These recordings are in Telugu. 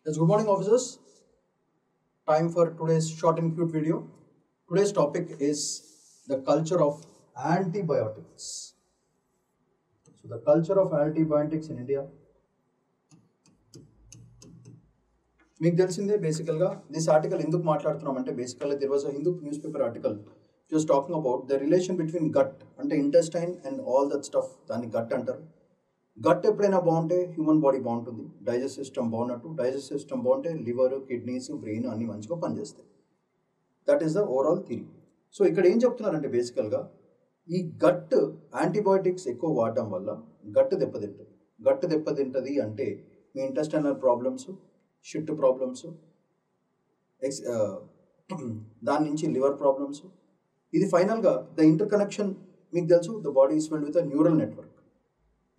Yes, good morning, officers. Time for today's short and cute video. Today's topic is the culture of antibiotics. So, the culture of antibiotics in India. మీకు తెలిసిందే బేసికల్గా దిస్ ఆర్టికల్ ఎందుకు మాట్లాడుతున్నామంటే బేసికల్గా there was a Hindu newspaper article just talking about the relation between gut అంటే intestine and all that stuff, దాన్ని గట్ అంటారు. గట్ ఎప్పుడైనా బాగుంటే హ్యూమన్ బాడీ బాగుంటుంది, డైజెస్ట్ సిస్టమ్ బాగున్నట్టు. డైజెస్ట్ సిస్టమ్ బాగుంటే లివర్, కిడ్నీస్, బ్రెయిన్ అన్నీ మంచిగా పనిచేస్తాయి. That is the overall theory. So ఇక్కడ ఏం చెప్తున్నారంటే బేసికల్గా ఈ గట్ యాంటీబయాటిక్స్ ఎక్కువ వాడడం వల్ల గట్ దెబ్బతింటుంది. గట్ దెబ్బతింటుంది అంటే మీ ఇంటెస్టైనల్ ప్రాబ్లమ్స్, షిట్ ప్రాబ్లమ్స్, దాని నుంచి లివర్ ప్రాబ్లమ్స్. ఇది ఫైనల్గా ద ఇంటర్ కనెక్షన్ మీకు తెలుసు, the body is filled with a neural network.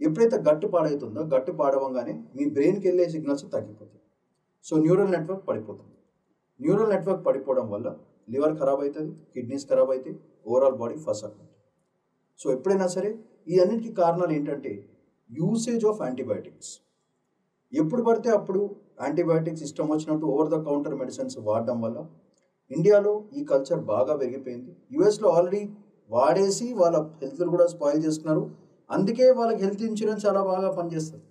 ఎప్పుడైతే గట్టు పాడవుతుందో గట్టు పాడవంగానే మీ బ్రెయిన్కి వెళ్ళే సిగ్నల్స్ తగ్గిపోతాయి. సో న్యూరల్ నెట్వర్క్ పడిపోతుంది. న్యూరల్ నెట్వర్క్ పడిపోవడం వల్ల లివర్ ఖరాబ్ అవుతుంది, కిడ్నీస్ ఖరాబ్ అవుతాయి, ఓవరాల్ బాడీ ఫస్ట్ అవుతుంది. సో ఎప్పుడైనా సరే ఈ అన్నిటికీ కారణాలు ఏంటంటే యూసేజ్ ఆఫ్ యాంటీబయాటిక్స్. ఎప్పుడు పడితే అప్పుడు యాంటీబయాటిక్స్ ఇష్టం వచ్చినట్టు ఓవర్ ద కౌంటర్ మెడిసిన్స్ వాడడం వల్ల ఇండియాలో ఈ కల్చర్ బాగా పెరిగిపోయింది. యుఎస్లో ఆల్రెడీ వాడేసి వాళ్ళ హెల్త్లు కూడా స్పాయిల్ చేస్తున్నారు. అందుకే వాళ్ళకి హెల్త్ ఇన్సూరెన్స్ చాలా బాగా పనిచేస్తుంది.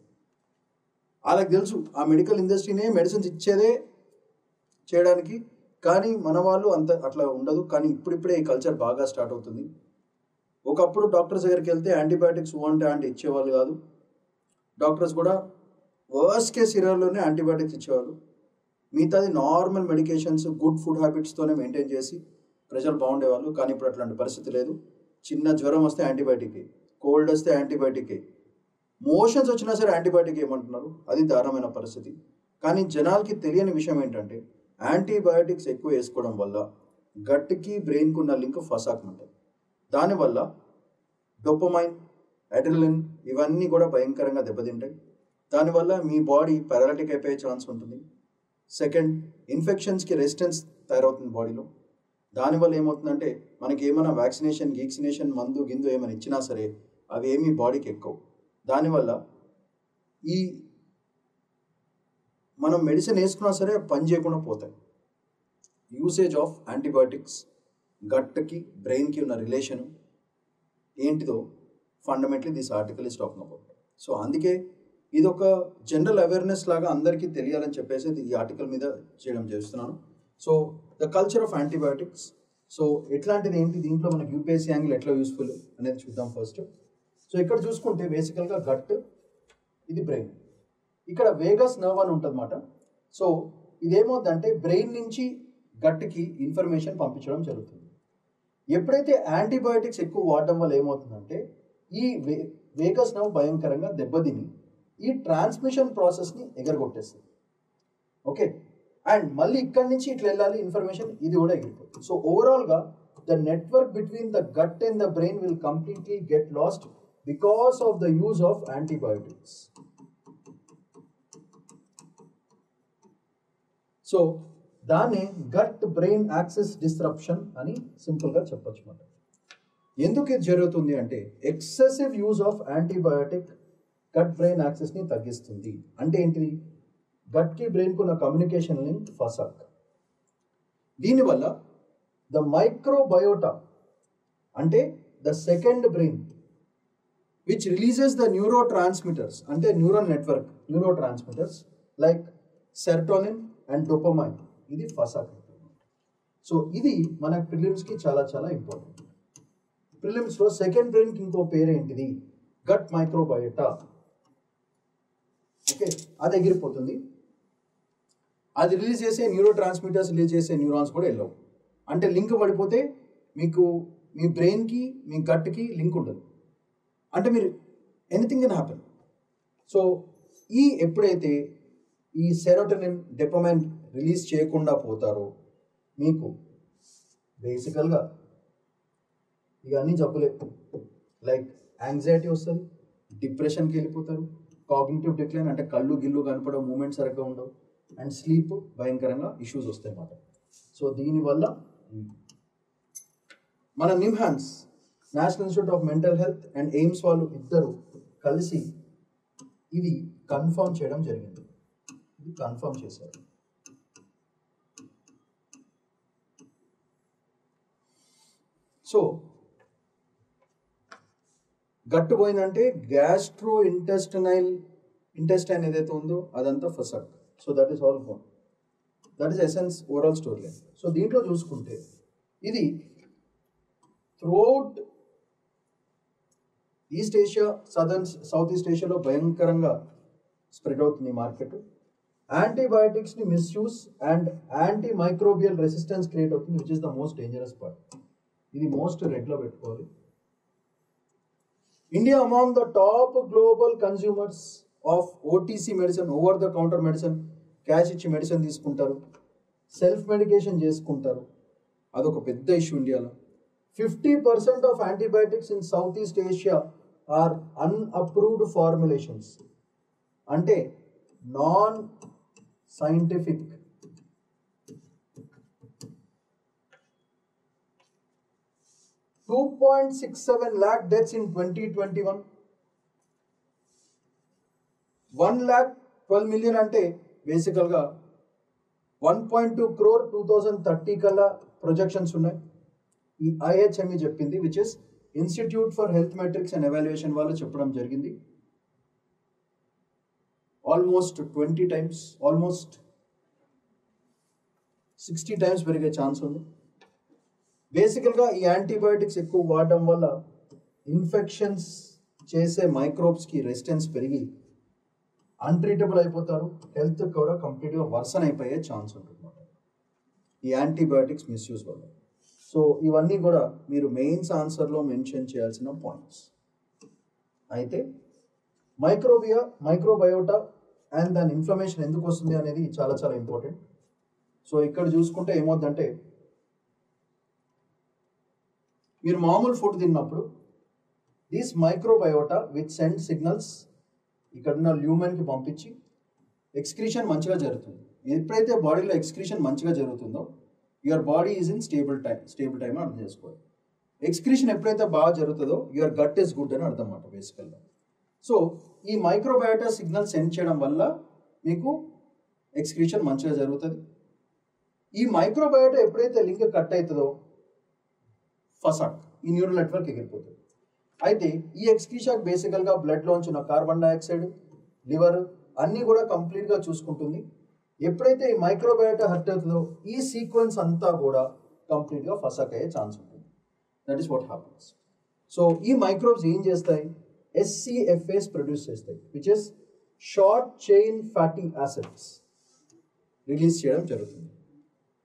వాళ్ళకి తెలుసు ఆ మెడికల్ ఇండస్ట్రీనే మెడిసిన్స్ ఇచ్చేదే చేయడానికి. కానీ మన వాళ్ళు అట్లా ఉండదు. కానీ ఇప్పుడిప్పుడే ఈ కల్చర్ బాగా స్టార్ట్ అవుతుంది. ఒకప్పుడు డాక్టర్స్ దగ్గరికి వెళ్తే యాంటీబయాటిక్స్ అంటే ఇచ్చేవాళ్ళు కాదు. డాక్టర్స్ కూడా వర్స్ట్ కేస్ సిరాల్లోనే యాంటీబయాటిక్స్ ఇచ్చేవాళ్ళు. మిగతాది నార్మల్ మెడికేషన్స్, గుడ్ ఫుడ్ హ్యాబిట్స్తోనే మెయింటైన్ చేసి ప్రజలు బాగుండేవాళ్ళు. కానీ ఇప్పుడు అట్లాంటి పరిస్థితి లేదు. చిన్న జ్వరం వస్తే యాంటీబయాటిక్, కోల్డ్ వస్తే యాంటీబయాటిక్, మోషన్స్ వచ్చినా సరే యాంటీబయాటిక్ ఏమంటున్నారు. అది దారుణమైన పరిస్థితి. కానీ జనాలకి తెలియని విషయం ఏంటంటే యాంటీబయాటిక్స్ ఎక్కువ వేసుకోవడం వల్ల గట్కి బ్రెయిన్కి ఉన్న లింక్ ఫసాక్మంటారు. దానివల్ల డోపమైన్, అడ్రినలిన్ ఇవన్నీ కూడా భయంకరంగా దెబ్బతింటాయి. దానివల్ల మీ బాడీ పారాలిటిక్ అయిపోయే ఛాన్స్ ఉంటుంది. సెకండ్, ఇన్ఫెక్షన్స్కి రెసిస్టెన్స్ తయారవుతుంది బాడీలో. దానివల్ల ఏమవుతుందంటే మనకి ఏమైనా వ్యాక్సినేషన్ మందు గిందు ఏమైనా ఇచ్చినా సరే అవి ఏమీ బాడీకి ఎక్కవు. దానివల్ల ఈ మనం మెడిసిన్ వేసుకున్నా సరే పని చేయకుండా పోతాయి. యూసేజ్ ఆఫ్ యాంటీబయాటిక్స్, గట్కి బ్రెయిన్కి ఉన్న రిలేషన్ ఏంటిదో fundamentally this article is talking about. So అందుకే ఇది ఒక జనరల్ అవేర్నెస్ లాగా అందరికీ తెలియాలని చెప్పేసి ఈ ఆర్టికల్ మీద చేయడం చేస్తున్నాను. So the culture of antibiotics. So ఎట్లాంటిది ఏంటి, దీంట్లో మనకి యూపీఎస్సీ యాంగిల్ ఎట్లా యూస్ఫుల్ అనేది చూద్దాం ఫస్ట్. సో ఇక్కడ చూసుకుంటే బేసికల్గా గట్, ఇది బ్రెయిన్. ఇక్కడ వేగస్ నర్వ్ అని ఉంటుంది అన్నమాట. సో ఇదేమవుతుందంటే బ్రెయిన్ నుంచి గట్కి ఇన్ఫర్మేషన్ పంపించడం జరుగుతుంది. ఎప్పుడైతే యాంటీబయాటిక్స్ ఎక్కువ వాడడం వల్ల ఏమవుతుందంటే ఈ వేగస్ నర్వ్ భయంకరంగా దెబ్బతిని ఈ ట్రాన్స్మిషన్ ప్రాసెస్ని ఎగరగొట్టేస్తుంది. ఓకే, అండ్ మళ్ళీ ఇక్కడి నుంచి ఇట్లా వెళ్ళాలి ఇన్ఫర్మేషన్, ఇది కూడా ఎగిరిపోతుంది. సో ఓవరాల్గా the network between the gut and the brain will completely get lost because of the use of antibiotics. So దాన్ని గట్ బ్రెయిన్ యాక్సెస్ డిస్రప్షన్ అని సింపుల్గా చెప్పొచ్చు అన్నమాట. ఎందుకు ఇది జరుగుతుంది అంటే excessive use of antibiotic gut brain యాక్సెస్ని తగ్గిస్తుంది. అంటే ఏంటిది, గట్కి బ్రెయిన్కి ఉన్న కమ్యూనికేషన్ లింక్ ఫసాక్. దీనివల్ల ద మైక్రోబయోటా అంటే the second brain which releases the neurotransmitters అంటే neural network neurotransmitters like serotonin and dopamine, ఇది ఫసాక్. సో ఇది మన ప్రిలిమ్స్కి చాలా చాలా ఇంపార్టెంట్. ప్రిలిమ్స్లో సెకండ్ బ్రెయిన్కి ఇంకో పేరేంటిది, గట్ మైక్రోబయోటా. ఓకే, అది ఎగిరిపోతుంది. అది రిలీజ్ చేసే న్యూరో ట్రాన్స్మిటర్స్, రిలీజ్ చేసే న్యూరాన్స్ కూడా వెళ్ళవు. అంటే లింక్ పడిపోతే మీకు మీ బ్రెయిన్కి మీ గట్కి లింక్ ఉండదు. అంటే మీరు ఎనీథింగ్ కెన్ హ్యాపెన్. సో ఎప్పుడైతే ఈ సెరోటోనిన్, డోపమైన్ రిలీజ్ చేయకుండా పోతారో మీకు బేసికల్గా ఇవన్నీ జబ్బులే, లైక్ యాంగ్జైటీ వస్తుంది, డిప్రెషన్కి వెళ్ళిపోతారు, కాగ్నిటివ్ డిక్లైన్ అంటే కళ్ళు గిల్లు కనపడవు, మూమెంట్ సరిగ్గా ఉండవు, అండ్ స్లీప్ భయంకరంగా ఇష్యూస్ వస్తాయి అన్నమాట. సో దీనివల్ల మన NIMHANS, national institute of mental health and AIIMS వాళ్ళు ఇద్దరు కలిసి ఇది కన్ఫర్మ్ చేయడం జరిగింది. ఇది కన్ఫర్మ్ చేశారు. సో గట్టు పోయిందంటే గ్యాస్ట్రో ఇంటెస్టైన్ ఏదైతే ఉందో అదంతా ఫసక్. So that is all gone. That is essence overall story line. So దీంట్లో చూసుకుంటే ఇది throughout East Asia, South East ఏషియాలో భయంకరంగా స్ప్రెడ్ అవుతుంది మార్కెట్. యాంటీబయాటిక్స్ని misuse and anti microbial resistance create అవుతుంది, which is the most dangerous part. ఇది మోస్ట్ రెడ్లో పెట్టుకోవాలి. India among the top global consumers of OTC medicine, over the counter medicine. Cash ఇచ్చి మెడిసిన్ తీసుకుంటారు, సెల్ఫ్ మెడికేషన్ చేసుకుంటారు. అదొక పెద్ద ఇష్యూ ఇండియాలో. 50% of antibiotics in south east Asia are unapproved formulations, అంటే non scientific. 2.67 lakh deaths in 2021. 1,12 million అంటే బేసికల్గా 1.2 crore 2030 కల్లా ప్రొజెక్షన్స్ ఉన్నాయి. ఈ IHME చెప్పింది, which is institute for health metrics and evaluation వాళ్ళు చెప్పడం జరిగింది. ఆల్మోస్ట్ 20 times, ఆల్మోస్ట్ 60 times పెరిగే ఛాన్స్ ఉంది. బేసికల్గా ఈ యాంటీబయాటిక్స్ ఎక్కువ వాడడం వల్ల ఇన్ఫెక్షన్స్ చేసే మైక్రోబ్స్కి రెసిస్టెన్స్ పెరిగి అన్ట్రీటబుల్ అయిపోతారు, హెల్త్ కూడా కంప్లీట్గా వర్సన్ అయిపోయే ఛాన్స్ ఉంటుంది ఈ యాంటీబయాటిక్స్ మిస్యూజ్ వల్ల. సో ఇవన్నీ కూడా మీరు మెయిన్స్ ఆన్సర్లో మెన్షన్ చేయాల్సిన పాయింట్స్. అయితే మైక్రోబయోటా అండ్ దాని ఇన్ఫ్లమేషన్ ఎందుకు వస్తుంది అనేది చాలా చాలా ఇంపార్టెంట్. సో ఇక్కడ చూసుకుంటే ఏమవుతుందంటే, మీరు మామూలు ఫుడ్ తిన్నప్పుడు these microbiota which send signals ఇక్కడున్న ల్యూమెన్కి పంపించి ఎక్స్క్రీషన్ మంచిగా జరుగుతుంది. ఎప్పుడైతే బాడీలో ఎక్స్క్రీషన్ మంచిగా జరుగుతుందో your body is in stable time అని అర్థం చేసుకోవాలి. ఎక్స్క్రీషన్ ఎప్పుడైతే బాగా జరుగుతుందో యువర్ గట్ ఈస్ గుడ్ అని అర్థం అన్నమాట బేసికల్గా. సో ఈ మైక్రోబయోటా సిగ్నల్ సెండ్ చేయడం వల్ల మీకు ఎక్స్క్రీషన్ మంచిగా జరుగుతుంది. ఈ మైక్రోబయోటా ఎప్పుడైతే లింక్ కట్ అవుతుందో ఫసాక్ ఈ న్యూరల్ నెట్వర్క్ ఎగిరిపోతుంది. అయితే ఈ ఎక్స్క్రీషాక్ బేసికల్గా బ్లడ్లోంచి ఉన్న కార్బన్ డైఆక్సైడ్, లివర్ అన్నీ కూడా కంప్లీట్గా చూసుకుంటుంది. ఎప్పుడైతే ఈ మైక్రోబయోటా హర్ట్ అవుతుందో ఈ సీక్వెన్స్ అంతా కూడా కంప్లీట్గా ఫసాక్ అయ్యే ఛాన్స్ ఉంటుంది. That is what happens. So ఈ మైక్రోబ్స్ ఏం చేస్తాయి, SCFAs ప్రొడ్యూస్ చేస్తాయి, which is short chain fatty acids release చేయడం జరుగుతుంది.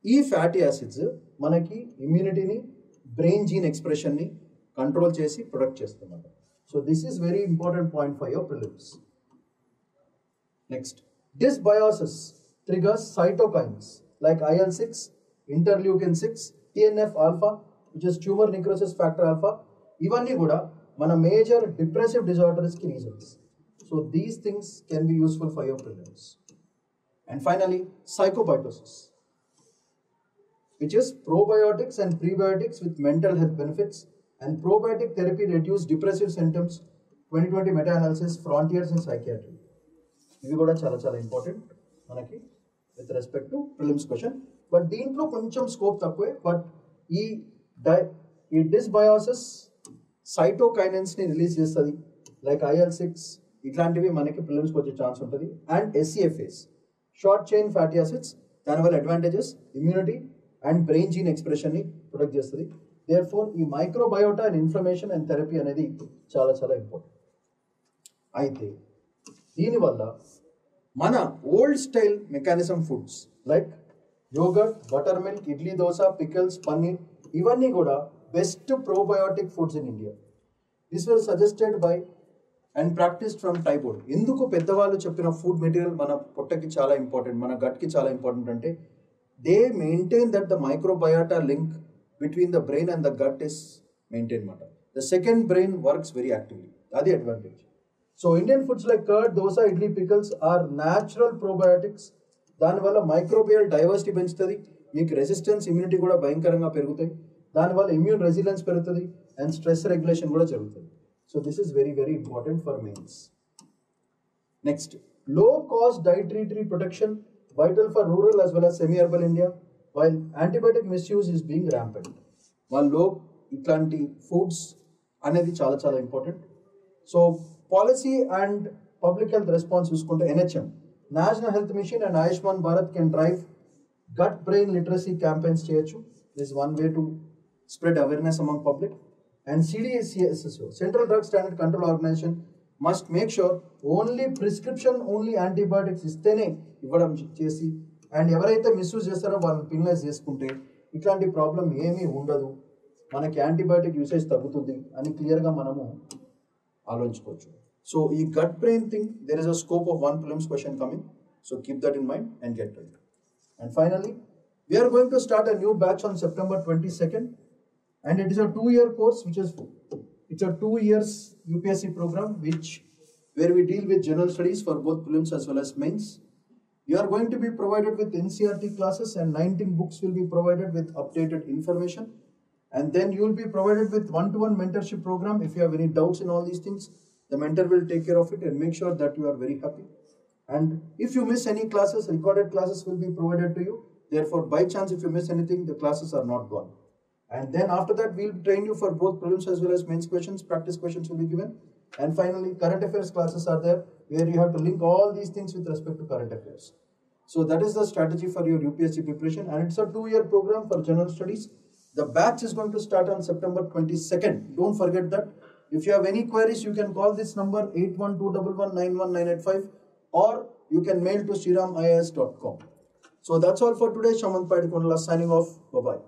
ఈ ఫ్యాటీ యాసిడ్స్ మనకి ఇమ్యూనిటీని, బ్రెయిన్ జీన్ ఎక్స్ప్రెషన్ని కంట్రోల్ చేసి ప్రొడక్ట్ చేస్తున్నారు. So this is very important point for your prelims. Next, dysbiosis triggers cytokines like IL-6, interleukin-6, TNF-alpha, which is tumor necrosis factor alpha. ఇవన్నీ కూడా మన మేజర్ డిప్రెసివ్ డిజార్డర్స్కి reasons. So these things can be useful for your prelims. And finally, psychobiosis, which is probiotics and prebiotics with mental health benefits, and probiotic therapy reduce depressive symptoms. 2020 meta-analysis, Frontiers in Psychiatry. ఇవి కూడా చాలా చాలా ఇంపార్టెంట్ మనకి with respect to prelims question. But దీంట్లో కొంచెం స్కోప్ తక్కువే. బట్ ఈ డిస్బయోసిస్ సైటోకైనెన్స్ని రిలీజ్ చేస్తుంది, లైక్ IL-6 ఇట్లాంటివి మనకి ప్రిలిమ్స్కి వచ్చే ఛాన్స్ ఉంటుంది. And SCFAs, short chain fatty acids, దానివల్ల advantages immunity and brain gene ఎక్స్ప్రెషన్ని ప్రొడక్ట్ చేస్తుంది. దేర్ఫోర్ ఈ microbiota and inflammation and therapy అనేది చాలా చాలా ఇంపార్టెంట్. అయితే దీనివల్ల మన old style mechanism foods like yogurt, buttermilk, idli dosa, pickles, paneer ఇవన్నీ కూడా best probiotic foods in India. This was suggested by and practised from టైబోర్డ్. ఎందుకు పెద్దవాళ్ళు చెప్పిన ఫుడ్ మెటీరియల్ మన పొట్టకి చాలా ఇంపార్టెంట్, మన గట్కి చాలా ఇంపార్టెంట్ అంటే they maintain that the microbiota link between the brain and the gut is maintain మాట. The second brain works very actively, అది advantage. So Indian foods like curd, dosa, idli, pickles are natural probiotics. దానివల్ల మైక్రోబియల్ డైవర్సిటీ పెంచుతుంది, మీకు రెసిస్టెన్స్, ఇమ్యూనిటీ కూడా భయంకరంగా పెరుగుతాయి. దానివల్ల ఇమ్యూన్ రెసిలియన్స్ పెరుగుతుంది అండ్ స్ట్రెస్ రెగ్యులేషన్ కూడా జరుగుతుంది. So this is very very important for mains. Next, low-cost dietary protection, vital for rural as well as semi-urban India, while antibiotic misuse is being rampant. While low itlanti foods అనేది చాలా చాలా important. So policy and public health response చూసుకుంటే NHM, National Health Mission and Ayushman Bharat can drive gut brain literacy campaigns చేయొచ్చు. This one way to spread awareness among public. And CDSCO, Central Drug Standard Control Organisation, must make sure only prescription only antibiotics ఇస్తేనే ఇవ్వడం చేసి, అండ్ ఎవరైతే మిస్యూజ్ చేస్తారో వాళ్ళని పినలైజ్ చేసుకుంటే ఇట్లాంటి ప్రాబ్లం ఏమీ ఉండదు, మనకి యాంటీబయాటిక్ యూసేజ్ తగ్గుతుంది అని క్లియర్గా మనము ఆలోచించుకోవచ్చు. సో ఈ gut brain thing, there is a scope of 1 prelims question coming. So keep that in mind and get ready. And finally, we are going to start a new batch on September 22nd, and it is a 2-year course, it's a 2 years UPSC program where we deal with general studies for both prelims as well as mains. You are going to be provided with NCERT classes, and 19 books will be provided with updated information. And then you will be provided with one-to-one mentorship program. If you have any doubts in all these things, the mentor will take care of it and make sure that you are very happy. And if you miss any classes, recorded classes will be provided to you. Therefore, by chance, if you miss anything, the classes are not gone. And then after that, we'll train you for both prelims as well as mains questions. Practice questions will be given. And finally, current affairs classes are there, where you have to link all these things with respect to current affairs. So that is the strategy for your UPSC preparation, and it's a 2-year program for general studies. The batch is going to start on September 22nd. Don't forget that. If you have any queries, you can call this number 8121191985, or you can mail to shriramIAS.com. So that's all for today. Shamanth Paidikondala signing off. Bye-bye.